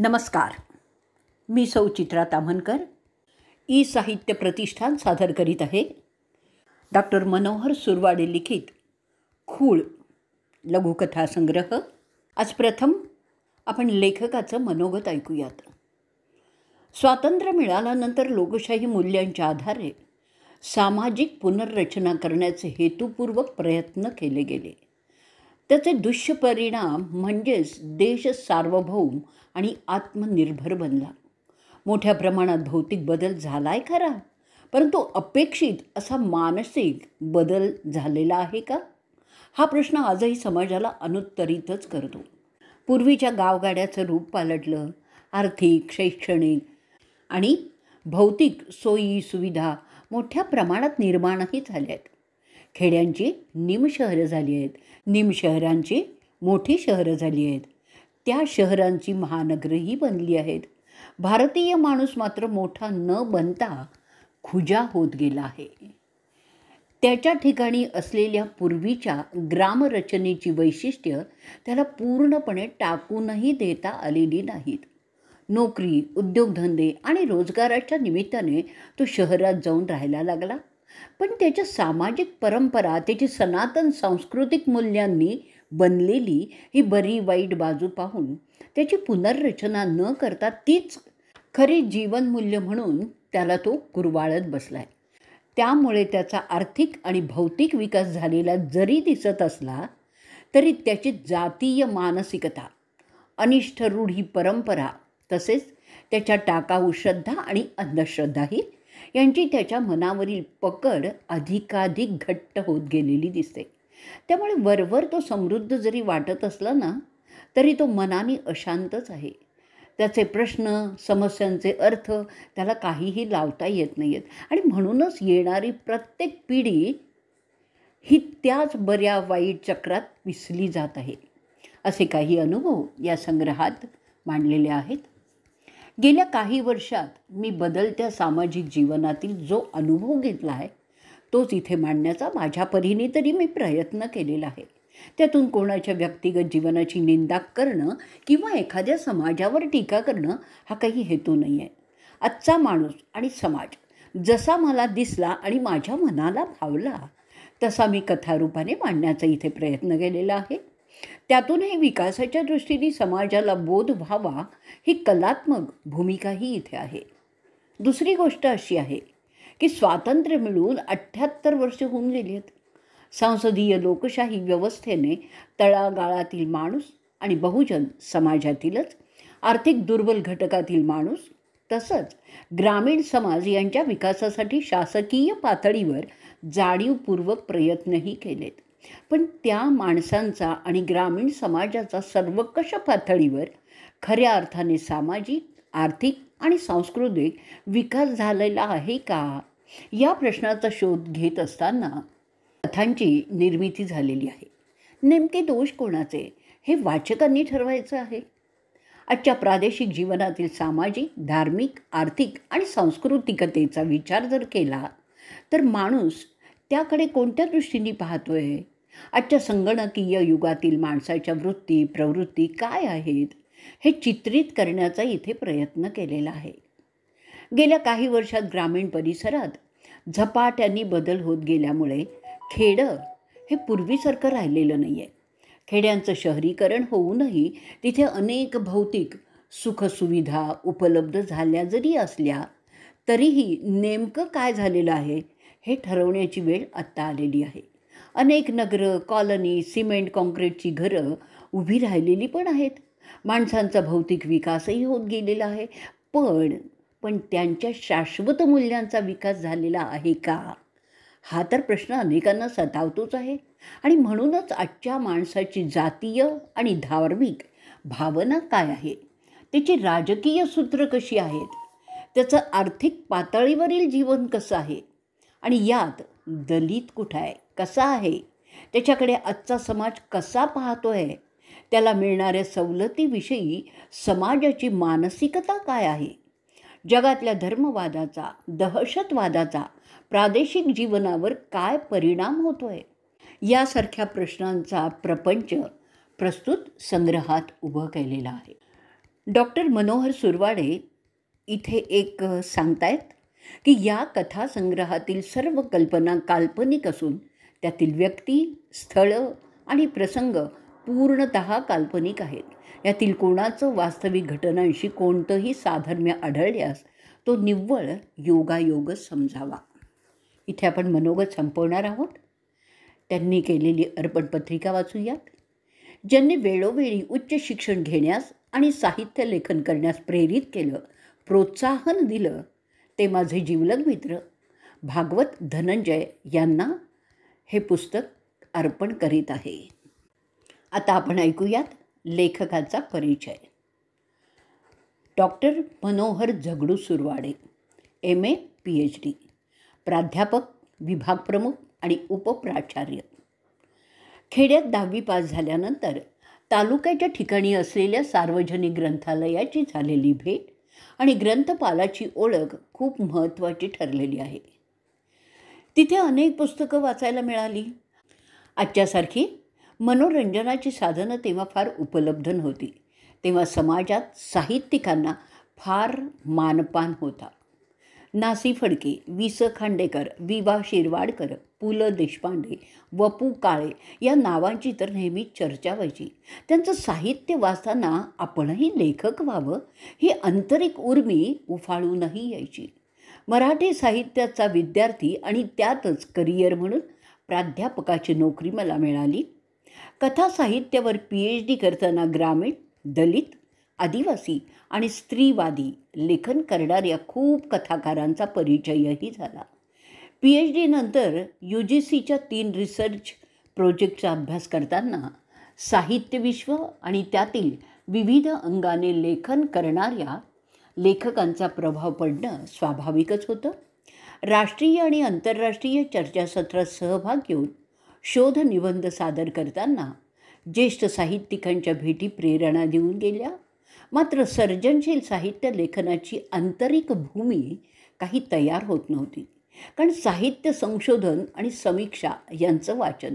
नमस्कार. मी सौ चित्रा ताम्हनकर ई साहित्य प्रतिष्ठान सादर करीत आहे डॉक्टर मनोहर सुरवाडे लिखित खूळ लघुकथा संग्रह. आज प्रथम आपण लेखकाचं मनोगत ऐकूयात. स्वातंत्र्य मिळाल्यानंतर लोकशाही मूल्यांच्या आधारे सामाजिक पुनर्रचना करण्याचे हेतुपूर्वक प्रयत्न केले गेले. त्याचे दुष्परिणाम म्हणजेच देश सार्वभौम आणि आत्मनिर्भर बनला. मोठ्या प्रमाणात भौतिक बदल झाला आहे खरा, परंतु अपेक्षित असा मानसिक बदल झालेला आहे का, हा प्रश्न आजही समाजाला अनुत्तरितच करतो. पूर्वीच्या गावगाड्याचं रूप पालटलं. आर्थिक, शैक्षणिक आणि भौतिक सोयी सुविधा मोठ्या प्रमाणात निर्माणही झाल्या आहेत. खेड्यांची निमशहरं झाली आहेत, निमशहरांची मोठी शहरं झाली आहेत, त्या शहरांची महानगरही बनली आहेत. भारतीय माणूस मात्र मोठा न बनता खुजा होत गेला आहे. त्याच्या ठिकाणी असलेल्या पूर्वीच्या ग्रामरचनेची वैशिष्ट्य त्याला पूर्णपणे टाकूनही देता आलेली नाहीत. नोकरी, उद्योगधंदे आणि रोजगाराच्या निमित्ताने तो शहरात जाऊन राहायला लागला. पण त्याच्या सामाजिक परंपरा, त्याची सनातन सांस्कृतिक मूल्यांनी बनलेली ही बरी वाईट बाजू पाहून त्याची पुनर्रचना न करता तीच खरी जीवनमूल्य म्हणून त्याला तो कुरवाळत बसलाय. त्यामुळे त्याचा आर्थिक आणि भौतिक विकास झालेला जरी दिसत असला तरी त्याची जातीय मानसिकता, अनिष्ट रूढी परंपरा तसेच त्याच्या टाकाऊ श्रद्धा आणि अंधश्रद्धाही यांची त्याच्या मनावरील पकड अधिकाधिक घट्ट होत गेलेली दिसते. त्यामुळे वरवर तो समृद्ध जरी वाटत असला ना, तरी तो मनाने अशांतच आहे. त्याचे प्रश्न, समस्यांचे अर्थ त्याला काहीही लावता येत नाही आहेत आणि म्हणूनच येणारी प्रत्येक पिढी ही त्याच बऱ्या वाईट चक्रात पिसली जात आहे. असे काही अनुभव या संग्रहात मांडलेले आहेत. गेल्या काही वर्षात मी बदलत्या सामाजिक जीवनातील जो अनुभव घेतला आहे तोच इथे मांडण्याचा माझ्या परीने तरी मी प्रयत्न केलेला आहे. त्यातून कोणाच्या व्यक्तिगत जीवनाची निंदा करणं किंवा एखाद्या समाजावर टीका करणं हा काही हेतू नाही आहे. आजचा माणूस आणि समाज जसा मला दिसला आणि माझ्या मनाला भावला तसा मी कथारूपाने मांडण्याचा इथे प्रयत्न केलेला आहे. त्यातूनही विकासाच्या दृष्टीने समाजाला बोध व्हावा ही कलात्मक भूमिकाही इथे आहे. दुसरी गोष्ट अशी आहे की स्वातंत्र्य मिळून 78 वर्ष होऊन गेली आहेत. संसदीय लोकशाही व्यवस्थेने तळागाळातील माणूस आणि बहुजन समाजातीलच आर्थिक दुर्बल घटकातील माणूस तसंच ग्रामीण समाज यांच्या विकासासाठी शासकीय पातळीवर जाणीवपूर्वक प्रयत्नही केलेत. पण त्या माणसांचा आणि ग्रामीण समाजाचा सर्वकष पातळीवर खऱ्या अर्थाने सामाजिक, आर्थिक आणि सांस्कृतिक विकास झालेला आहे का, या प्रश्नाचा शोध घेत असताना कथांची निर्मिती झालेली आहे. नेमके दोष कोणाचे हे वाचकांनी ठरवायचं आहे. आजच्या प्रादेशिक जीवनातील सामाजिक, धार्मिक, आर्थिक आणि सांस्कृतिकतेचा विचार जर केला तर माणूस त्याकडे कोणत्या दृष्टीने पाहतोय, आजच्या संगणकीय युगातील माणसाच्या वृत्ती, प्रवृत्ती काय आहेत हे चित्रित करण्याचा इथे प्रयत्न केलेला आहे. गेल्या काही वर्षात ग्रामीण परिसरात झपाट्याने बदल होत गेल्यामुळे खेडं हे पूर्वीसारखं राहिलेलं नाही आहे. खेड्यांचं शहरीकरण होऊनही तिथे अनेक भौतिक सुखसुविधा उपलब्ध झाल्या जरी असल्या तरीही नेमकं काय झालेलं आहे हे ठरवण्याची वेळ आत्ता आलेली आहे. अनेक नगरं, कॉलनी, सिमेंट कॉन्क्रीटची घरं उभी राहिलेली पण आहेत. माणसांचा भौतिक विकासही होत गेलेला आहे. पण त्यांच्या शाश्वत मूल्यांचा विकास झालेला आहे का, हा तर प्रश्न अनेकांना सतावतोच आहे. आणि म्हणूनच आजच्या माणसाची जातीय आणि धार्मिक भावना काय आहे, त्याची राजकीय सूत्र कशी आहेत, त्याचं आर्थिक पातळीवरील जीवन कसं आहे आणि यात दलित कुठं आहे, कसा आहे, त्याच्याकडे आजचा समाज कसा पाहतो आहे, त्याला मिळणाऱ्या सवलतीविषयी समाजाची मानसिकता काय आहे, जगातल्या धर्मवादाचा, दहशतवादाचा प्रादेशिक जीवनावर काय परिणाम होतो आहे, यासारख्या प्रश्नांचा प्रपंच प्रस्तुत संग्रहात उभं केलेला आहे. डॉक्टर मनोहर सुरवाडे इथे एक सांगतायत की या कथासंग्रहातील सर्व कल्पना काल्पनिक असून त्यातील व्यक्ती, स्थळं आणि प्रसंग पूर्णतः काल्पनिक आहेत. यातील कोणाचं वास्तविक घटनांशी कोणतंही साधर्म्य आढळल्यास तो निव्वळ योगायोगच समजावा. इथे आपण मनोगत संपवणार आहोत. त्यांनी केलेली अर्पणपत्रिका वाचूयात. ज्यांनी वेळोवेळी उच्च शिक्षण घेण्यास आणि साहित्य लेखन करण्यास प्रेरित केलं, प्रोत्साहन दिलं, ते माझे जिवलग मित्र भागवत धनंजय यांना हे पुस्तक अर्पण करीत आहे. आता आपण ऐकूयात लेखकाचा परिचय. Doctor Manohar Jhagdu Surwade, MA PhD, प्राध्यापक, विभाग प्रमुख आणि उपप्राचार्य. खेड्यात 10वी पास झाल्यानंतर तालुक्याच्या ठिकाणी असलेल्या सार्वजनिक ग्रंथालयाची झालेली भेट आणि ग्रंथपालाची ओळख खूप महत्त्वाची ठरलेली आहे. तिथे अनेक पुस्तकं वाचायला मिळाली. आजच्यासारखी मनोरंजनाची साधनं तेव्हा फार उपलब्ध नव्हती. तेव्हा समाजात साहित्यिकांना फार मानपान होता. नासी फडके, वि स खांडेकर, वि.वा. शिरवाडकर, पु ल देशपांडे, वपू काळे या नावांची तर नेहमी चर्चा व्हायची. त्यांचं साहित्य वाचताना आपणही लेखक व्हावं ही आंतरिक उर्मी उफाळूनही यायची. मराठी साहित्याचा विद्यार्थी आणि त्यातच करिअर म्हणून प्राध्यापकाची नोकरी मला मिळाली. कथासाहित्यावर PhD करताना ग्रामीण, दलित, आदिवासी आणि स्त्रीवादी लेखन करणाऱ्या खूप कथाकारांचा परिचयही झाला. PhD नंतर UGCच्या 3 रिसर्च प्रोजेक्टचा अभ्यास करताना साहित्य विश्व आणि त्यातील विविध अंगाने लेखन करणाऱ्या लेखकांचा प्रभाव पडणं स्वाभाविकच होतं. राष्ट्रीय आणि आंतरराष्ट्रीय चर्चासत्रात सहभाग घेऊन शोध निबंध सादर करताना ज्येष्ठ साहित्यिकांच्या भेटी प्रेरणा देऊन गेल्या. मात्र सर्जनशील साहित्य लेखनाची आंतरिक भूमी काही तयार होत नव्हती. कारण साहित्य संशोधन आणि समीक्षा यांचं वाचन,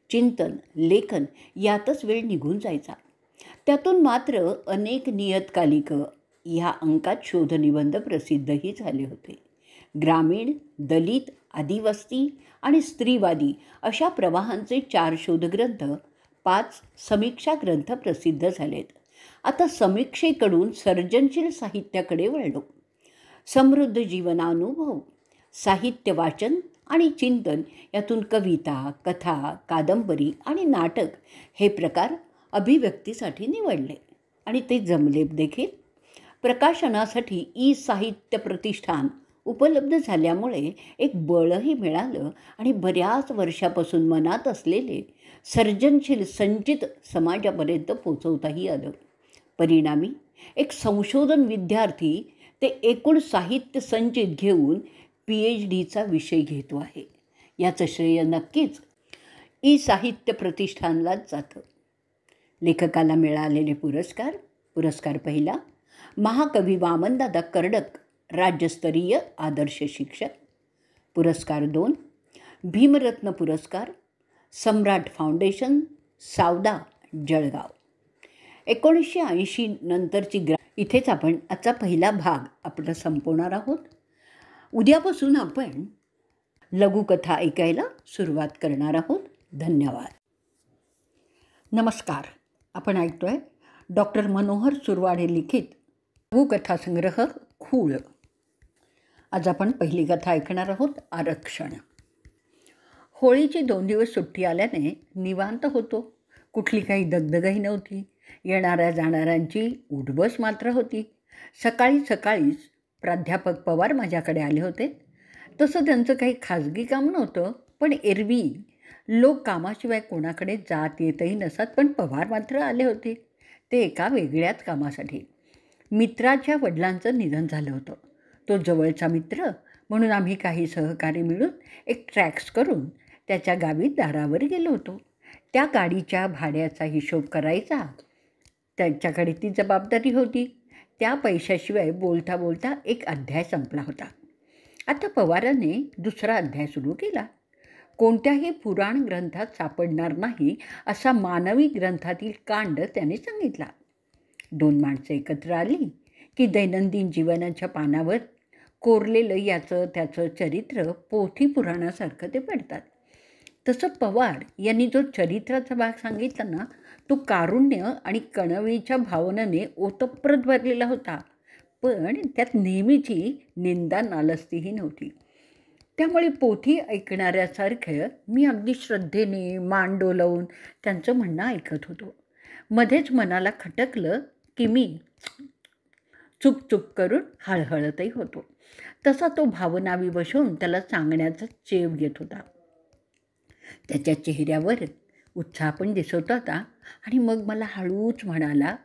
चिंतन, लेखन यातच वेळ निघून जायचा. त्यातून मात्र अनेक नियतकालिकं ह्या अंकात शोधनिबंध प्रसिद्धही झाले होते. ग्रामीण, दलित, आदिवासी आणि स्त्रीवादी अशा प्रवाहांचे 4 शोधग्रंथ, 5 समीक्षा ग्रंथ प्रसिद्ध झालेत. आता समीक्षेकडून सर्जनशील साहित्याकडे वळलो. समृद्ध जीवनानुभव, साहित्य वाचन आणि चिंतन यातून कविता, कथा, कादंबरी आणि नाटक हे प्रकार अभिव्यक्तीसाठी निवडले आणि ते जमले देखील. प्रकाशनासाठी साहित्य प्रतिष्ठान उपलब्ध झाल्यामुळे एक बळही मिळालं आणि बऱ्याच वर्षापासून मनात असलेले सर्जनशील संचित समाजापर्यंत पोचवताही आलं. परिणामी एक संशोधन विद्यार्थी ते एकूण साहित्य संचित घेऊन PhDचा विषय घेतो आहे. याचं श्रेय नक्कीच साहित्य प्रतिष्ठानलाच जातं. लेखकाला मिळालेले पुरस्कार पहिला, महाकवी वामनदादा कर्डक राज्यस्तरीय आदर्श शिक्षक. पुरस्कार 2, भीमरत्न पुरस्कार, सम्राट फाउंडेशन, सावदा, जळगाव. 1980 नंतरची इथेच आपण आजचा पहिला भाग आपला संपवणार आहोत. उद्यापासून आपण लघुकथा ऐकायला सुरुवात करणार आहोत. धन्यवाद. नमस्कार. आपण ऐकतोय डॉक्टर मनोहर सुरवाडे लिखित लघुकथासंग्रह खूळ. आज आपण पहिली कथा ऐकणार आहोत, आरक्षण. होळीची 2 दिवस सुट्टी आल्याने निवांत होतो. कुठली काही दगदगही नव्हती. येणाऱ्या जाणाऱ्यांची उठबस मात्र होती. सकाळीच प्राध्यापक पवार माझ्याकडे आले होते. तसं त्यांचं काही खाजगी काम नव्हतं, पण एरवी लोक कामाशिवाय कोणाकडे जात येतही नसत. पण पवार मात्र आले होते. ते एका वेगळ्याच कामासाठी. मित्राच्या वडिलांचं निधन झालं होतं. तो जवळचा मित्र म्हणून आम्ही काही सहकारी मिळून एक ट्रॅक्स करून त्याच्या गावी दारावर गेलो होतो. त्या गाडीच्या भाड्याचा हिशोब करायचा त्यांच्याकडे ती जबाबदारी होती. त्या पैशाशिवाय बोलता बोलता एक अध्याय संपला होता. आता पवाराने दुसरा अध्याय सुरू केला. कोणत्याही पुराण ग्रंथात सापडणार नाही असा मानवी ग्रंथातील कांड त्याने सांगितला. 2 माणसं एकत्र आली की दैनंदिन जीवनाच्या पानावर कोरलेलं याचं त्याचं चरित्र पोथी पुराणासारखं ते पडतात. तसं पवार यांनी जो चरित्राचा भाग सांगितला ना, तो कारुण्य आणि कणवीच्या भावनेने ओतप्रोत भरलेला होता, पण त्यात नेहमीची निंदा नालस्तीही नव्हती. त्यामुळे पोथी ऐकणाऱ्यासारखं मी अगदी श्रद्धेने मान डोलवून त्यांचं म्हणणं ऐकत होतो. मध्येच मनाला खटकलं की मी चूक चूक करून हळहळतही होतो. तसा तो भावनाविवश होऊन त्याला सांगण्याचा चेव येत होता. त्याच्या चेहऱ्यावर उत्साह पण दिसत होता आणि मग मला हळूच म्हणाला,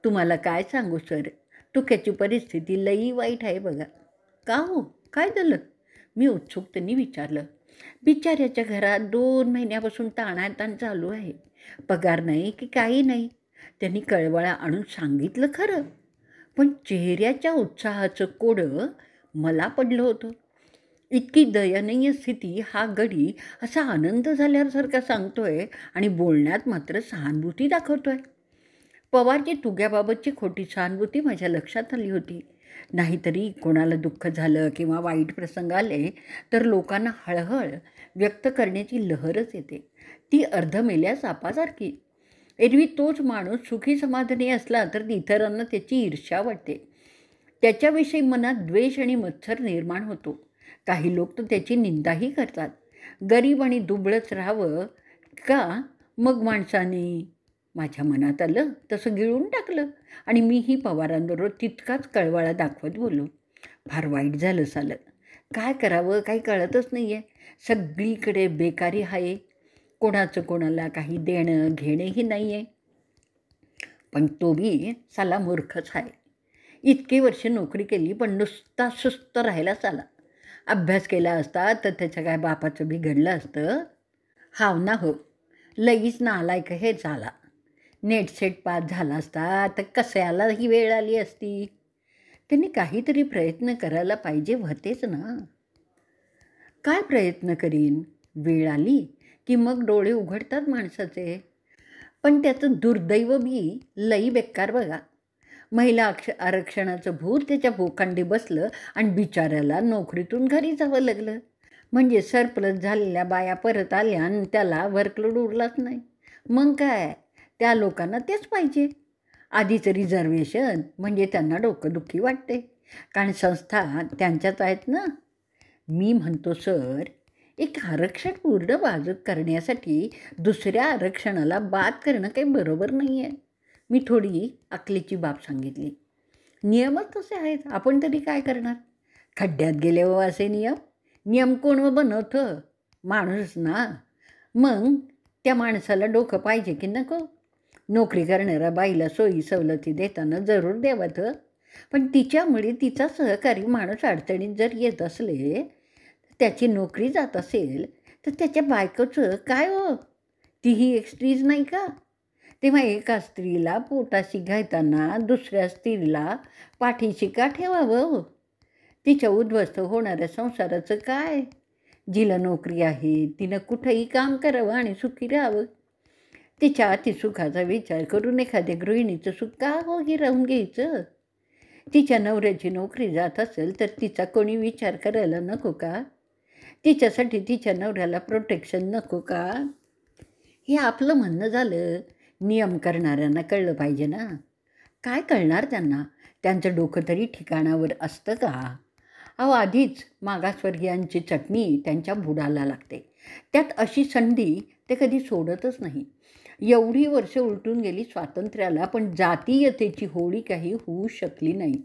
तुम्हाला काय सांगू सर, तुक्याची परिस्थिती लई वाईट आहे बघा. का हो, काय झालं? मी उत्सुकतेने विचारलं. बिचाऱ्याच्या घरात 2 महिन्यापासून ताणाताण चालू आहे. पगार नाही की काही नाही. त्यांनी कळवळा आणून सांगितलं खरं, पण चेहऱ्याच्या उत्साहाचं कोडं मला पडलं होतं. इतकी दयनीय स्थिती हा गडी असा आनंद झाल्यासारखा सांगतोय आणि बोलण्यात मात्र सहानुभूती दाखवतोय. पवारची तुग्याबाबतची खोटी सहानुभूती माझ्या लक्षात आली होती. नाहीतरी कोणाला दुःख झालं किंवा वाईट प्रसंग आले तर लोकांना हळहळ व्यक्त करण्याची लहरच येते, ती अर्धमेल्या सापासारखी. एरवी तोच माणूस सुखी समाधानी असला तर इतरांना त्याची ईर्ष्या वाटते. त्याच्याविषयी मनात द्वेष आणि मत्सर निर्माण होतो. काही लोक तर त्याची निंदाही करतात. गरीब आणि दुबळच राहावं का मग माणसाने? माझ्या मनात आलं तसं गिळून टाकलं आणि मीही पवारांबरोबर तितकाच कळवळा दाखवत बोललो. फार वाईट झालं सालं. काय करावं काही कळतच नाही आहे. सगळीकडे बेकारी आहे. कोणाचं कोणाला काही देणं घेणंही नाही आहे. पण तो बी साला मूर्खच आहे. इतकी वर्ष नोकरी केली पण नुसता सुस्त राहायला साला. अभ्यास केला असता तर त्याच्या काय बापाचं बिघडलं असतं. हाव ना हो, लगेच नालायक हे झाला. नेट सेट पास झाला असता तर कशाला ही वेळ आली असती. त्यांनी काहीतरी प्रयत्न करायला पाहिजे होतेच ना. काय प्रयत्न करीन? वेळ आली की मग डोळे उघडतात माणसाचे. पण त्याचं दुर्दैव बी लई बेकार बघा. महिला आरक्षणाचं भूत त्याच्या भोकांडी बसलं आणि बिचाऱ्याला नोकरीतून घरी जावं लागलं. म्हणजे सरप्लस झालेल्या बाया परत आल्या आणि त्याला वर्कलोड उरलाच नाही. मग काय, त्या लोकांना तेच पाहिजे. आधीच रिझर्वेशन म्हणजे त्यांना डोकंदुखी वाटते, कारण संस्था त्यांच्याच आहेत ना. मी म्हणतो सर, एक आरक्षण पूर्ण बाजूक करण्यासाठी दुसऱ्या आरक्षणाला बाद करणं काही बरोबर नाही आहे. मी थोडी अकलेची बाब सांगितली. नियमच तसे आहेत, आपण तरी काय करणार? खड्ड्यात गेले हो असे नियम. नियम कोण बनवतं? माणूस ना. मग त्या माणसाला डोकं पाहिजे की नको? नोकरी करणाऱ्या बाईला सोयी सवलती देताना जरूर द्यावं, पण तिच्यामुळे तिचा सहकारी माणूस अडचणीत जर येत असले, त्याची नोकरी जात असेल तर त्याच्या बायकोचं काय हो? तीही एक स्त्रीच नाही का? तेव्हा एका स्त्रीला पोटाशी घालताना दुसऱ्या स्त्रीला पाठीशी का ठेवावं हो? तिच्या उद्ध्वस्त होणाऱ्या संसाराचं काय? जिला नोकरी आहे तिनं कुठंही काम करावं आणि सुखी राहावं. तिच्या अतिसुखाचा विचार करून एखाद्या गृहिणीचं सुख का हो राहून घ्यायचं? तिच्या नवऱ्याची नोकरी जात असेल तर तिचा कोणी विचार करायला नको का? तिच्यासाठी तिच्या नवऱ्याला प्रोटेक्शन नको का? हे आपलं म्हणणं झालं. नियम करणाऱ्यांना कळलं पाहिजे ना. काय कळणार त्यांना? त्यांचं डोकं तरी ठिकाणावर असतं का? अहो, आधीच मागासवर्गीयांची चटणी त्यांच्या बुडाला लागते. त्यात अशी संधी ते कधी सोडतच नाही. एवढी वर्ष उलटून गेली स्वातंत्र्याला, पण जातीयतेची होळी काही होऊ शकली नाही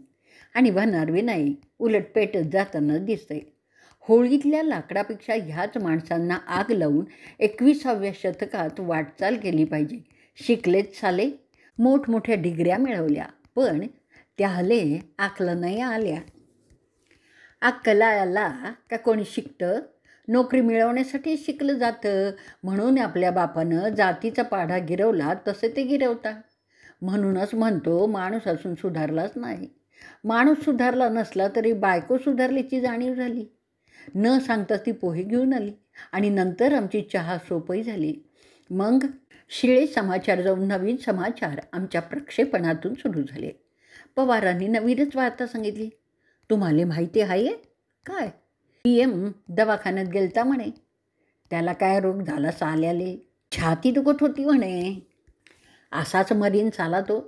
आणि होणार नाही. उलट पेटत जाताना दिसतंय. होळीतल्या लाकडापेक्षा ह्याच माणसांना आग लावून 21व्या शतकात वाटचाल केली पाहिजे. शिकलेच साले, मोठमोठ्या डिग्र्या मिळवल्या, पण त्या हले आकला नाही आल्या. अक्कलाला का कोणी शिकतं? नोकरी मिळवण्यासाठी शिकलं जातं. म्हणून आपल्या बापानं जातीचा पाढा गिरवला तसे ते गिरवता. म्हणूनच म्हणतो माणूस असून सुधारलाच नाही. माणूस सुधारला नसला तरी बायको सुधारल्याची जाणीव झाली. न सांगता ती पोहे घेऊन आली आणि नंतर आमची चहा सोपही झाली. मग शिळे समाचार जाऊन नवीन समाचार आमच्या प्रक्षेपणातून सुरू झाले. पवारांनी नवीनच वार्ता सांगितली. तुम्हाला माहिती आहे काय? PM दवाखान्यात गेलता म्हणे. त्याला काय रोग झाला साल्याले, छाती दुखत होती म्हणे. असाच मरीन साला तो.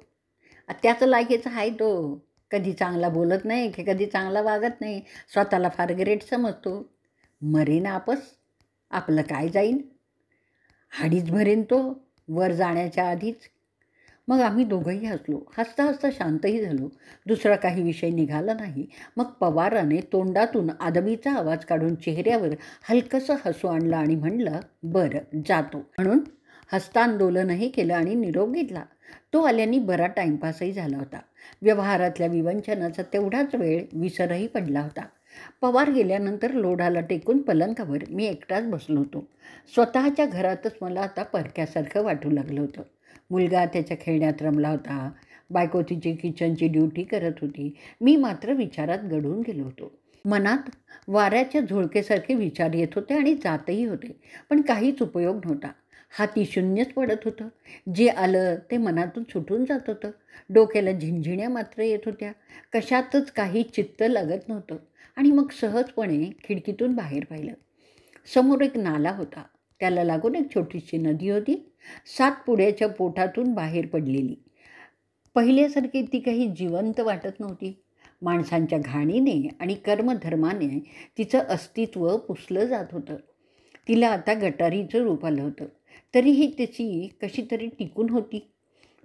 त्याचं लायकीचा आहे तो. कधी चांगला बोलत नाही की कधी चांगला वागत नाही. स्वतःला फार ग्रेट समजतो. मरीन आपस. आपलं काय जाईन. हाडीच भरेन तो वर जाण्याच्या आधीच. मग आम्ही दोघंही हसलो. हसता हसता शांतही झालो. दुसरा काही विषय निघाला नाही. मग पवाराने तोंडातून आदमीचा आवाज काढून चेहऱ्यावर हलकंसं हसू आणलं आणि म्हणलं, बरं जातो. म्हणून हस्तांदोलनही केलं आणि निरोप घेतला. तो आल्याने बरा टाईमपासही झाला होता. व्यवहारातल्या विवंचनाचा तेवढाच वेळ विसरही पडला होता. पवार गेल्यानंतर लोढाला टेकून पलंगावर मी एकटाच बसलो होतो. स्वतःच्या घरातच मला आता परक्यासारखं वाटू लागलं होतं. मुलगा त्याच्या खेळण्यात रमला होता. बायको तिची किचनची ड्युटी करत होती. मी मात्र विचारात गढून गेलो होतो. मनात वाऱ्याच्या झुळकेसारखे विचार येत होते आणि जातही होते. पण काहीच उपयोग नव्हता. हाती शून्यच पडत होतं. जे आलं ते मनातून सुटून जात होतं. डोक्याला झिंझिण्या मात्र येत होत्या. कशातच काही चित्त लागत नव्हतं. आणि मग सहजपणे खिडकीतून बाहेर पाहिलं. समोर एक नाला होता. त्याला लागून एक छोटीशी नदी होती. सातपुड्याच्या पोटातून बाहेर पडलेली. पहिल्यासारखी ती काही जिवंत वाटत नव्हती. माणसांच्या घाणीने आणि कर्मधर्माने तिचं अस्तित्व पुसलं जात होतं. तिला आता गटारीचं रूप आलं होतं. तरीही तिची कशी तरी टिकून होती.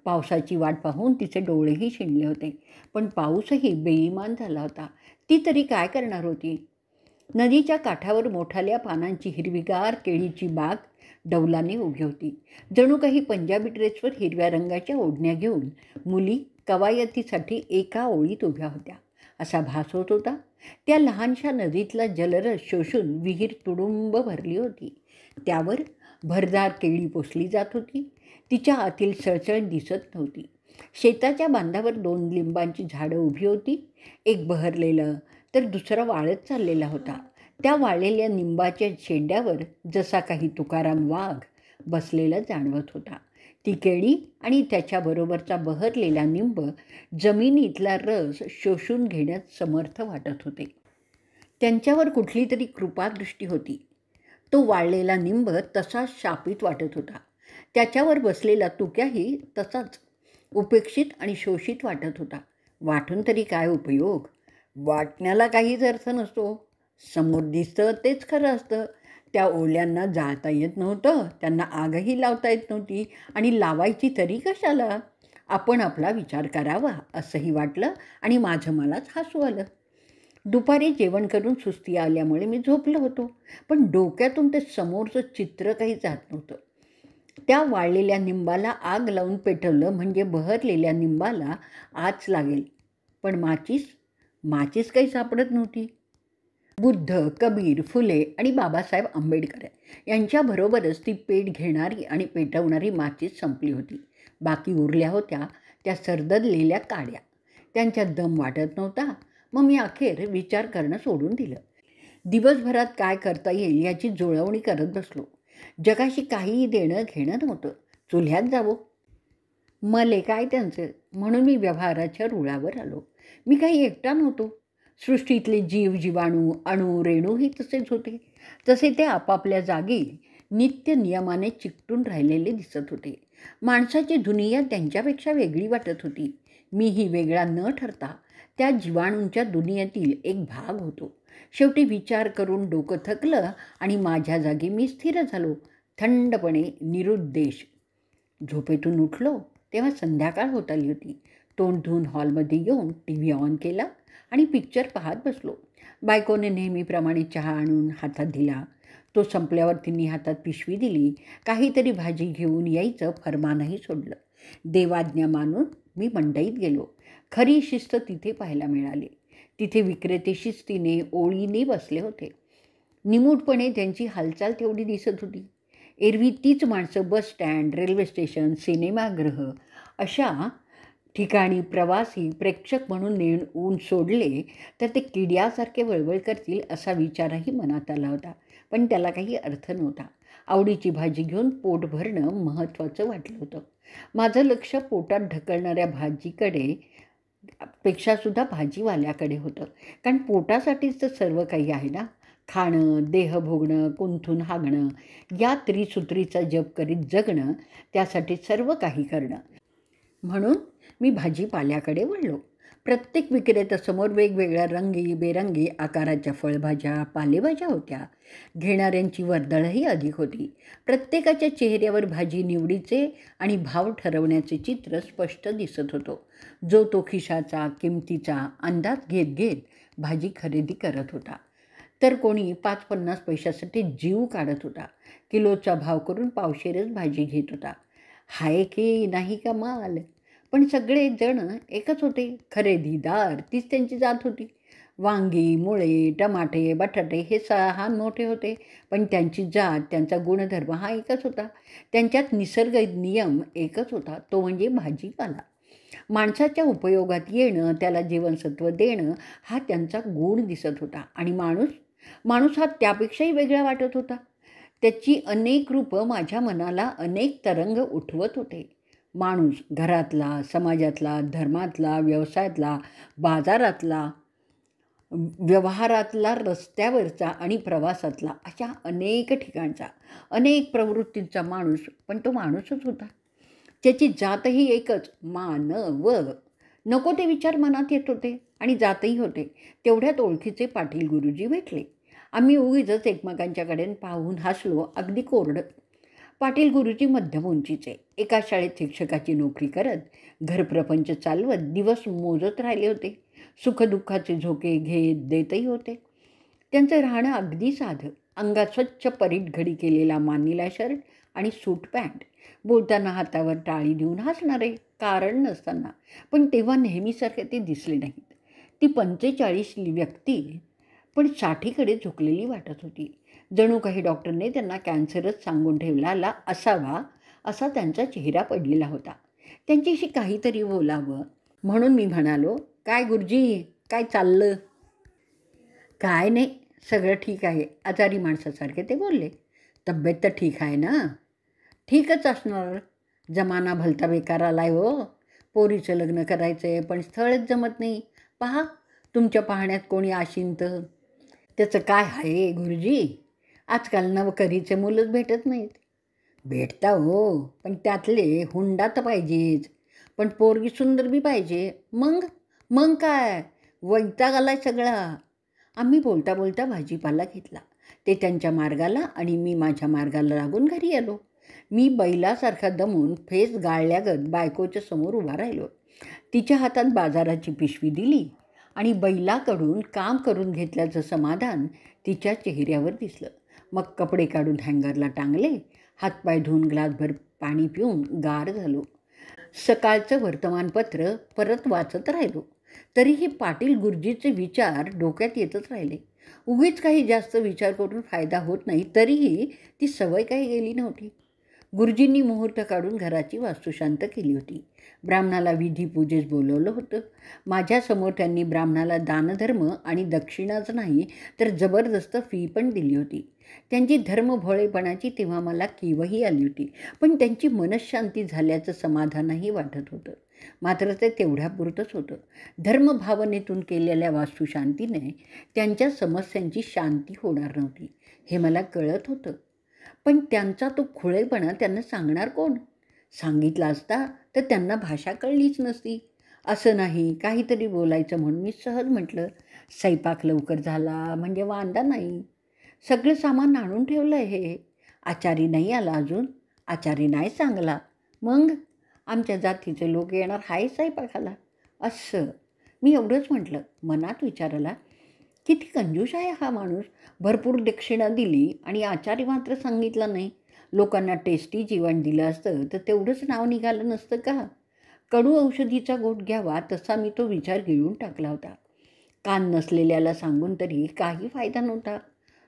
पावसाची वाट पाहून तिचे डोळेही शिणले होते. पण पाऊसही बेईमान झाला होता. ती तरी काय करणार होती? नदीच्या काठावर मोठाल्या पानांची हिरवीगार केळीची बाग डौलाने उभी होती. जणू काही पंजाबी ड्रेसवर हिरव्या रंगाच्या ओढण्या घेऊन मुली कवायतीसाठी एका ओळीत उभ्या होत्या असा भास होत होता. त्या लहानशा नदीतला जलरस शोषून विहीर तुडुंब भरली होती. त्यावर भरदार केळी पोसली जात होती. तिच्या आतील सळसळ दिसत नव्हती. शेताच्या बांधावर 2 लिंबांची झाडं उभी होती. एक बहरलेलं तर दुसरा वाळत चाललेला होता. त्या वाळलेल्या निंबाच्या शेंड्यावर जसा काही तुकाराम वाघ बसलेला जाणवत होता. ती केळी आणि त्याच्याबरोबरचा बहरलेला निंब जमिनीतला रस शोषून घेण्यात समर्थ वाटत होते. त्यांच्यावर कुठली तरी कृपादृष्टी होती. तो वाळलेला निंब तसाच शापित वाटत होता. त्याच्यावर बसलेला तुक्याही तसाच उपेक्षित आणि शोषित वाटत होता. वाटून तरी काय उपयोग? वाटण्याला काहीच अर्थ नसतो. समोर दिसतं तेच खरं असतं. त्या ओल्यांना जाळता येत नव्हतं. त्यांना आगही लावता येत नव्हती. आणि लावायची तरी कशाला? आपण आपला विचार करावा असंही वाटलं आणि माझं मलाच हसू आलं. दुपारी जेवण करून सुस्ती आल्यामुळे मी झोपलो होतो. पण डोक्यातून ते समोरचं चित्र काही जात नव्हतं. त्या वाळलेल्या निंबाला आग लावून पेटवलं म्हणजे बहरलेल्या निंबाला आच लागेल. पण माचीस काही सापडत नव्हती. बुद्ध, कबीर, फुले आणि बाबासाहेब आंबेडकर यांच्याबरोबरच ती पेट घेणारी आणि पेटवणारी माचीस संपली होती. बाकी उरल्या होत्या त्या सरदडलेल्या काड्या. त्यांच्यात दम वाटत नव्हता. मग मी अखेर विचार करणं सोडून दिलं. दिवसभरात काय करता येईल याची जुळवणी करत बसलो. जगाशी काहीही देणं घेणं नव्हतं. चुल्ह्यात जावं. मले काय त्यांचं. म्हणून मी व्यवहाराच्या रुळावर आलो. मी काही एकटा नव्हतो. सृष्टीतले जीव, जीवाणू, अणू, रेणूही तसेच होते. तसे ते आपापल्या जागी नित्य नियमाने चिकटून राहिलेले दिसत होते. माणसाची दुनिया त्यांच्यापेक्षा वेगळी वाटत होती. मीही वेगळा न ठरता त्या जीवाणूंच्या दुनियेतील एक भाग होतो. शेवटी विचार करून डोकं थकलं आणि माझ्या जागी मी स्थिर झालो. थंडपणे, निरुद्देश. झोपेतून उठलो तेव्हा संध्याकाळ होत आली होती. तोंड धुवून हॉलमध्ये येऊन TV ऑन केला आणि पिक्चर पाहत बसलो. बायकोने नेहमीप्रमाणे चहा आणून हातात दिला. तो संपल्यावर तिने हातात पिशवी दिली. काहीतरी भाजी घेऊन यायचं फरमानही सोडलं. देवाज्ञा मानून मी मंडईत गेलो. खरी शिस्त तिथे पाहायला मिळाली. तिथे विक्रेते शिस्तीने ओळीने बसले होते. निमूटपणे त्यांची हालचाल तेवढी दिसत होती. एरवी तीच माणसं बस स्टँड, रेल्वे स्टेशन, सिनेमागृह अशा ठिकाणी प्रवासी प्रेक्षक म्हणून नेऊन सोडले तर ते किड्यासारखे वळवळ करतील असा विचारही मनात आला होता. पण त्याला काही अर्थ नव्हता. आवडीची भाजी घेऊन पोट भरणं महत्त्वाचं वाटलं होतं. माझं लक्ष पोटात ढकलणाऱ्या भाजीकडे पेक्षासुद्धा भाजीवाल्याकडे होतं. कारण पोटासाठीच तर सर्व काही आहे ना. खाणं, देह भोगणं, कुंथून हागणं, या त्रिसूत्रीचा जप करीत जगणं, त्यासाठी सर्व काही करणं. म्हणून मी भाजीपाल्याकडे वळलो. प्रत्येक विक्रेत्यासमोर वेगवेगळ्या रंगीबेरंगी आकाराच्या फळभाज्या, पालेभाज्या होत्या. घेणाऱ्यांची वर्दळही अधिक होती. प्रत्येकाच्या चेहऱ्यावर भाजी निवडीचे आणि भाव ठरवण्याचे चित्र स्पष्ट दिसत होतं. जो तो खिशाचा, किमतीचा अंदाज घेत घेत भाजी खरेदी करत होता, तर कोणी 5-50 पैशासाठी जीव काढत होता. किलोचा भाव करून पावशेरच भाजी घेत होता. हाय की नाही का माल? पण सगळे जण एकच होते. खरेदीदार तीच त्यांची जात होती. वांगी, मुळे, टमाटे, बटाटे हे 6 मोठे होते, पण त्यांची जात, त्यांचा गुणधर्म हा एकच होता. त्यांच्यात निसर्ग नियम एकच होता, तो म्हणजे भाजीपाला. माणसाच्या उपयोगात येणं, त्याला जीवनसत्व देणं, हा त्यांचा गुण दिसत होता. आणि माणूस हा त्यापेक्षाही वेगळा वाटत होता. त्याची अनेक रूपं माझ्या मनाला अनेक तरंग उठवत होते. माणूस घरातला, समाजातला, धर्मातला, व्यवसायातला, बाजारातला, व्यवहारातला, रस्त्यावरचा आणि प्रवासातला, अशा अनेक ठिकाणचा, अनेक प्रवृत्तींचा माणूस, पण तो माणूसच होता. त्याची जातही एकच, मानव. नको ते विचार मनात येत होते आणि जातही होते. तेवढ्यात ओळखीचे पाटील गुरुजी भेटले. आम्ही उगीचच एकमेकांच्याकडे पाहून हसलो, अगदी कोरडं. पाटील गुरुजी मध्यम उंचीचे, एका शाळेत शिक्षकाची नोकरी करत, घरप्रपंच चालवत दिवस मोजत राहिले होते. सुखदुःखाचे झोके घेत देतही होते. त्यांचं राहणं अगदी साधं. अंगात स्वच्छ परीटघडी केलेला मानीला शर्ट आणि सूट पॅन्ट. बोलताना हातावर टाळी देऊन हसणारे, कारण नसताना. पण तेव्हा नेहमीसारखे ते दिसले नाहीत. ती 45 व्यक्ती पण 60कडे झुकलेली वाटत होती. जणू काही डॉक्टरने त्यांना कॅन्सरच सांगून ठेवला असावा, असा त्यांचा चेहरा पडलेला होता. त्यांच्याशी काहीतरी बोलावं म्हणून मी म्हणालो, काय गुरुजी, काय चाललं? काय नाही, सगळं ठीक आहे, आजारी माणसासारखे ते बोलले. तब्येत तर ठीक आहे ना? ठीकच असणार. जमाना भलता बेकार आलाय हो. पोरीचं लग्न करायचं आहे, पण स्थळच जमत नाही. पहा, तुमच्या पाहण्यात कोणी आशिंत. त्याचं काय आहे गुरुजी? आजकाल नवकरीचे मुलंच भेटत नाहीत. भेटता हो, पण त्यातले हुंडा तर पाहिजेच. पण पोरगी सुंदर बी पाहिजे. मग काय, वैताग आलाय सगळा. आम्ही बोलता बोलता भाजीपाला घेतला. ते त्यांच्या मार्गाला आणि मी माझ्या मार्गाला लागून घरी आलो. मी बैलासारखा दमून फेस गाळल्यागत बायकोच्या समोर उभा राहिलो. तिच्या हातात बाजाराची पिशवी दिली आणि बैलाकडून काम करून घेतल्याचं समाधान तिच्या चेहऱ्यावर दिसलं. मग कपडे काढून हँगरला टांगले, हातपाय धुवून ग्लासभर पाणी पिऊन गार झालो. सकाळचं वर्तमानपत्र परत वाचत राहिलो. तरीही पाटील गुरुजीचे विचार डोक्यात येतच राहिले. उगीच काही जास्त विचार करून फायदा होत नाही, तरीही ती सवय काही गेली नव्हती. गुरुजींनी मुहूर्त काढून घराची वास्तुशांत केली होती. ब्राह्मणाला विधीपूजेस बोलवलं होतं. माझ्यासमोर त्यांनी ब्राह्मणाला दानधर्म आणि दक्षिणाच नाही, तर जबरदस्त फी पण दिली होती. त्यांची धर्मभोळेपणाची तेव्हा मला कीवही आली होती, पण त्यांची मनःशांती झाल्याचं समाधानही वाटत होतं. मात्र ते तेवढ्यापुरतंच होतं. धर्मभावनेतून केलेल्या वास्तुशांतीने त्यांच्या समस्यांची शांती होणार नव्हती, हे मला कळत होतं. पण त्यांचा तो खुळेपणा त्यांना सांगणार कोण? सांगितला असता तर त्यांना भाषा कळलीच नसती. असं नाही, काहीतरी बोलायचं म्हणून मी सहज म्हटलं, स्वयंपाक लवकर झाला म्हणजे वांदा नाही. सगळं सामान आणून ठेवलं आहे. आचारी नाही आला अजून. आचारी नाही सांगला. मग आमच्या जातीचे लोक येणार आहे स्वयंपाकाला. असं मी एवढंच म्हटलं. मनात विचार आला, किती कंजूस आहे हा माणूस. भरपूर दक्षिणा दिली आणि आचारी मात्र सांगितला नाही. लोकांना टेस्टी जेवण दिलं असतं तर तेवढंच नाव निघालं नसतं का? कडू औषधीचा घोट घ्यावा तसा मी तो विचार गिळून टाकला होता. कान नसलेल्याला सांगून तरी काही फायदा नव्हता.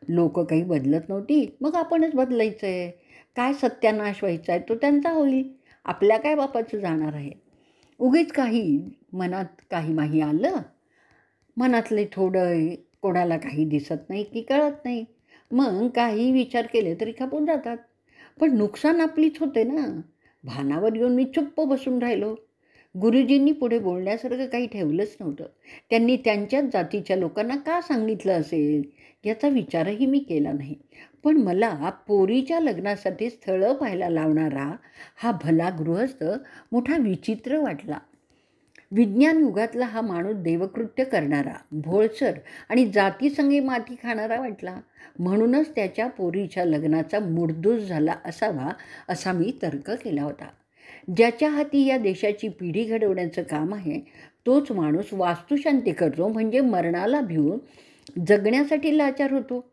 लोक काही बदलत नव्हती, मग आपणच बदलायचं आहे. काय सत्यानाश व्हायचा आहे तो त्यांचा होईल, आपल्या काय बापाचं जाणार आहे. उगीच मनात काही माही आलं. मनातले थोडं कोणाला काही दिसत नाही की कळत नाही. मग काही विचार केले तरी खपून जातात. पण नुकसान आपलीच होते ना. भानावर येऊन मी चुप्प बसून राहिलो. गुरुजींनी पुढे बोलण्यासारखं काही ठेवलंच नव्हतं. त्यांनी त्यांच्याच जातीच्या लोकांना का सांगितलं असेल याचा विचारही मी केला नाही. पण मला पोरीच्या लग्नासाठी स्थळं पाहायला लावणारा हा भला गृहस्थ मोठा विचित्र वाटला. विज्ञान युगातला हा माणूस देवकृत्य करणारा, भोळसर आणि जातीसंगे माती खाणारा वाटला. म्हणूनच त्याच्या पोरीच्या लग्नाचा मुडदूस झाला असावा असा मी तर्क केला होता. ज्याच्या हाती या देशाची पिढी घडवण्याचं काम आहे तोच माणूस वास्तुशांती करतो म्हणजे मरणाला भिवून जगण्यासाठी लाचार होतो.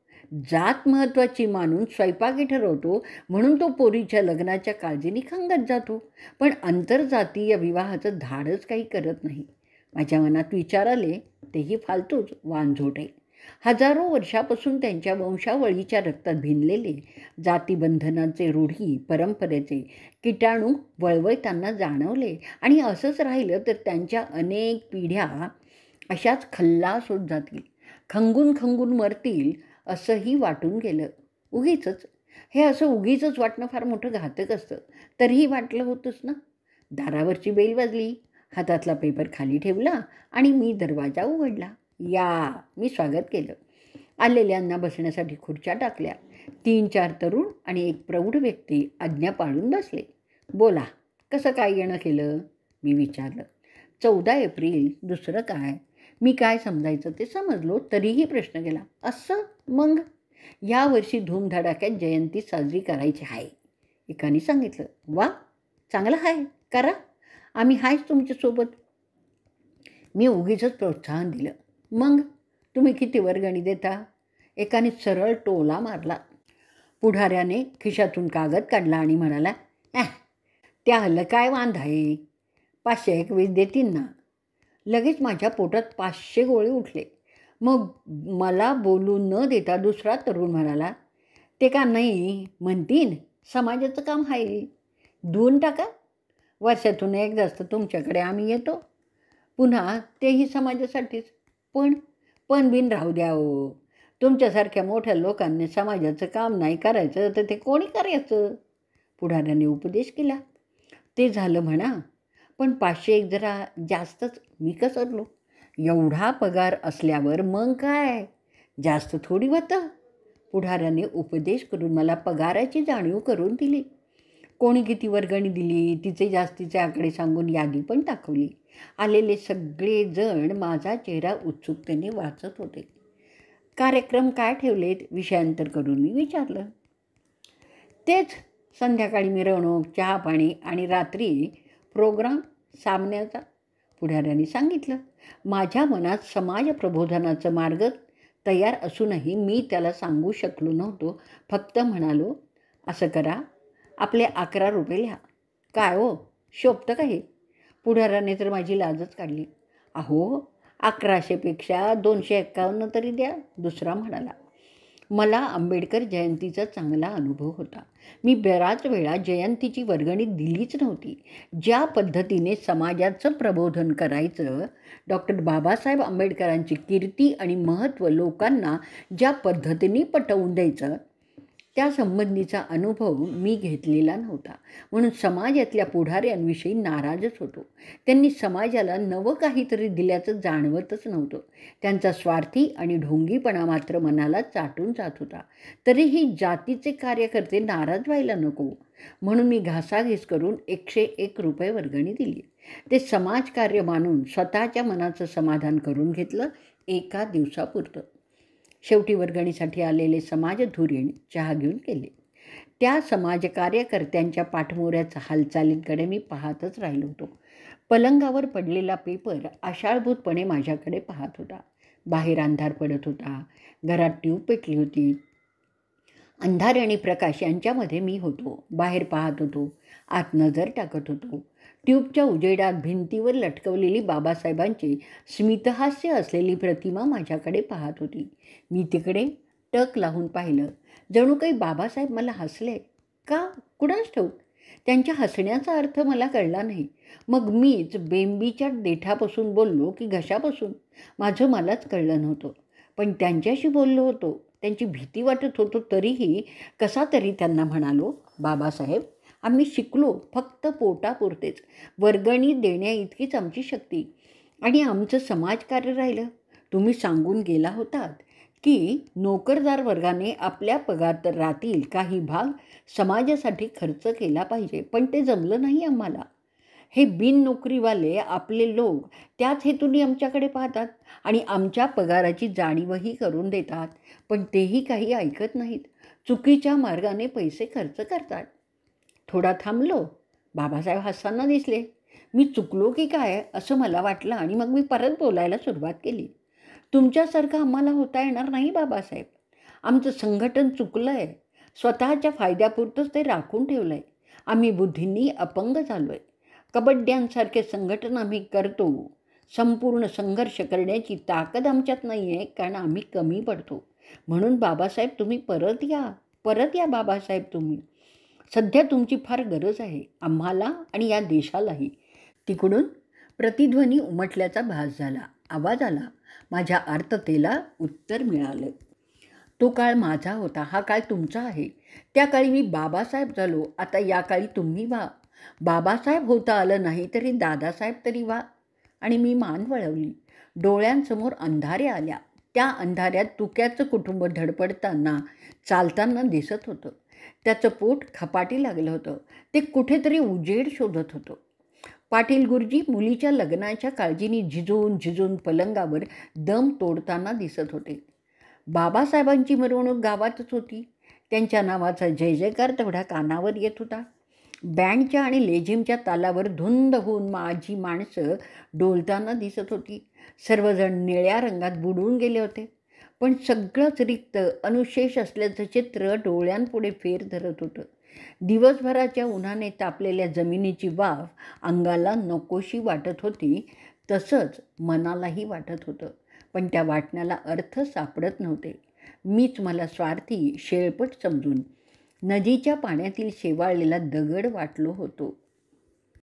जात महत्त्वाची मानून स्वयंपाकी ठरवतो म्हणून तो पोरीच्या लग्नाच्या काळजीने खंगत जातो. पण आंतरजातीय विवाहाचं धाडच काही करत नाही. माझ्या मनात विचार आले तेही फालतूच वानझोटे. हजारो वर्षापासून त्यांच्या वंशावळीच्या रक्तात भिनलेले जातीबंधनाचे रूढी परंपरेचे किटाणू वळवळताना जाणवले आणि असंच राहिलं तर त्यांच्या अनेक पिढ्या अशाच खल्लास होत जातील, खंगून खंगून मरतील असंही वाटून गेलं. उगीचच हे असं उगीचच वाटणं फार मोठं घातक असतं. तरीही वाटलं होतंच ना. दारावरची बेल वाजली. हातातला पेपर खाली ठेवला आणि मी दरवाजा उघडला. या मी स्वागत केलं. आलेल्यांना बसण्यासाठी खुर्च्या टाकल्या. 3-4 तरुण आणि एक प्रौढ व्यक्ती आज्ञा पाळून बसले. बोला, कसं काय येणं केलं? मी विचारलं. 14 एप्रिल, दुसरं काय? मी काय समजायचं ते समजलो तरीही प्रश्न केला. असं मग यावर्षी धूमधडाक्यात जयंती साजरी करायची आहे, एकाने सांगितलं. वा, चांगलं आहे, करा, आम्ही आहेच तुमच्यासोबत. मी उगीचच प्रोत्साहन दिलं. मग तुम्ही किती वर्गणी देता? एकाने सरळ टोला मारला. पुढाऱ्याने खिशातून कागद काढला आणि म्हणाला, त्या हल्लं काय वांध आहे, 521 देतील ना. लगेच माझ्या पोटात 500 गोळे उठले. मग मला बोलू न देता दुसरा तरुण म्हणाला, ते का नाही म्हणतीन, समाजाचं काम आहे, देऊन टाका. वर्षातून एकदा असतं तुमच्याकडे आम्ही येतो, पुन्हा तेही समाजासाठीच. पण बिन राहू द्या हो. तुमच्यासारख्या मोठ्या लोकांनी समाजाचं काम नाही करायचं तर ते कोणी करायचं? पुढाऱ्याने उपदेश केला. ते झालं म्हणा, पण 501 जरा जास्तच. मी कसरलो. एवढा पगार असल्यावर मग काय, जास्त थोडी होतं? पुढाऱ्याने उपदेश करून मला पगाराची जाणीव करून दिली. कोणी किती वर्गणी दिली तिचे जास्तीचे आकडे सांगून यादी पण दाखवली. आलेले सगळेजण माझा चेहरा उत्सुकतेने वाचत होते. कार्यक्रम काय ठेवलेत विषयांतर करून मी विचारलं. तेच, संध्याकाळी मिरवणूक, चहापाणी आणि रात्री प्रोग्राम सामन्याचा, पुढाऱ्यांनी सांगितलं. माझ्या मनात समाज प्रबोधनाचा मार्ग तयार असूनही मी त्याला सांगू शकलो नव्हतो. फक्त म्हणालो, असं करा, आपले 11 रुपये लिहा. काय हो, शोभतं का हे? पुढाऱ्याने तर माझी लाजच काढली. अहो, 1100पेक्षा 251 तरी द्या, दुसरा म्हणाला. मला आंबेडकर जयंतीचा चांगला अनुभव होता. मी बराच वेळा जयंतीची वर्गणी दिलीच नव्हती. ज्या पद्धतीने समाजाचं प्रबोधन करायचं, डॉक्टर बाबासाहेब आंबेडकरांची कीर्ती आणि महत्त्व लोकांना ज्या पद्धतीने पटवून द्यायचं, त्या संबंधीचा अनुभव मी घेतलेला नव्हता. म्हणून समाजातल्या पुढाऱ्यांविषयी नाराजच होतो. त्यांनी समाजाला नवं काहीतरी दिल्याचं जाणवतच नव्हतं. त्यांचा स्वार्थी आणि ढोंगीपणा मात्र मनाला चाटून जात होता. तरीही जातीचे कार्यकर्ते नाराज व्हायला नको म्हणून मी घासाघीस करून 101 रुपये वर्गणी दिली. ते समाजकार्य मानून स्वतःच्या मनाचं समाधान करून घेतलं, एका दिवसापुरतं. शेवटी वर्गणीसाठी आलेले समाजधुरीण चहा घेऊन गेले. त्या समाजकार्यकर्त्यांच्या पाठमोऱ्याच्या हालचालींकडे मी पाहतच राहिलो होतो. पलंगावर पडलेला पेपर आशाळभूतपणे माझ्याकडे पाहत होता. बाहेर अंधार पडत होता. घरात ट्यूब पेटली होती. अंधार आणि प्रकाश यांच्यामध्ये मी होतो. बाहेर पाहत होतो, आत नजर टाकत होतो. ट्यूबच्या उजेडात भिंतीवर लटकवलेली बाबासाहेबांची स्मितहास्य असलेली प्रतिमा माझ्याकडे पाहत होती. मी तिकडे टक लावून पाहिलं. जणू काही बाबासाहेब मला हसले. का, कुणास ठाऊक. त्यांच्या हसण्याचा अर्थ मला कळला नाही. मग मीच बेंबीच्या देठापासून बोललो की घशापासून, माझं मलाच कळलं नव्हतं. पण त्यांच्याशी बोललो होतो त्यांची भीती वाटत होतो, तरीही कसा तरी त्यांना म्हणालो, बाबासाहेब, आम्ही शिकलो फक्त पोटापुरतेच, वर्गणी देण्या इतकीच आमची शक्ती, आणि आमचं समाजकार्य राहिलं. तुम्ही सांगून गेला होतात की नोकरदार वर्गाने आपल्या पगार तर राहतील काही भाग समाजासाठी खर्च केला पाहिजे, पण ते जमलं नाही आम्हाला. हे बिन नोकरीवाले आपले लोक त्याच हेतूने आमच्याकडे पाहतात आणि आमच्या पगाराची जाणीवही करून देतात, पण तेही काही ऐकत नाहीत. चुकीच्या मार्गाने पैसे खर्च करतात. थोडा थांबलो. बाबासाहेब हसताना दिसले. मी चुकलो की काय असं मला वाटलं आणि मग मी परत बोलायला सुरुवात केली. तुमच्यासारखं आम्हाला होता येणार नाही बाबासाहेब. आमचं संघटन चुकलं आहे. स्वतःच्या फायद्यापुरतंच ते राखून ठेवलं आहे. आम्ही बुद्धींनी अपंग झालो आहे. कबड्ड्यांसारखे संघटन आम्ही करतो. संपूर्ण संघर्ष करण्याची ताकद आमच्यात नाही आहे, कारण आम्ही कमी पडतो. म्हणून बाबासाहेब तुम्ही परत या बाबासाहेब तुम्ही. सध्या तुमची फार गरज आहे आम्हाला आणि या देशालाही. तिकडून प्रतिध्वनी उमटल्याचा भास झाला. आवाज आला. माझ्या आर्ततेला उत्तर मिळालं. तो काळ माझा होता, हा काळ तुमचा आहे. त्या काळी मी बाबासाहेब झालो, आता या काळी तुम्ही व्हा. बाबासाहेब होता आलं नाही तरी दादासाहेब तरी व्हा. आणि मी मान वळवली. डोळ्यांसमोर अंधारे आल्या. त्या अंधाऱ्यात तुक्याचं कुटुंब धडपडताना चालताना दिसत होतं. त्याचं पोट खपाटी लागलं होतं. ते कुठेतरी उजेड शोधत होतं. पाटील गुरुजी मुलीच्या लग्नाच्या काळजीने झिजून पलंगावर दम तोडताना दिसत होते. बाबासाहेबांची मिरवणूक गावातच होती. त्यांच्या नावाचा जय जयकार तेवढा कानावर येत होता. बँडच्या आणि लेझिमच्या तालावर धुंद होऊन माझी माणसं डोलताना दिसत होती. सर्वजण निळ्या रंगात बुडून गेले होते. पण सगळंच रिक्त अनुशेष असल्याचं चित्र डोळ्यांपुढे फेर धरत होतं. दिवसभराच्या उन्हाने तापलेल्या जमिनीची वाफ अंगाला नकोशी वाटत होती, तसंच मनालाही वाटत होतं. पण त्या वाटण्याला अर्थ सापडत नव्हते. मीच मला स्वार्थी शेळपट समजून नदीच्या पाण्यातील शेवाळलेला दगड वाटलो होतो.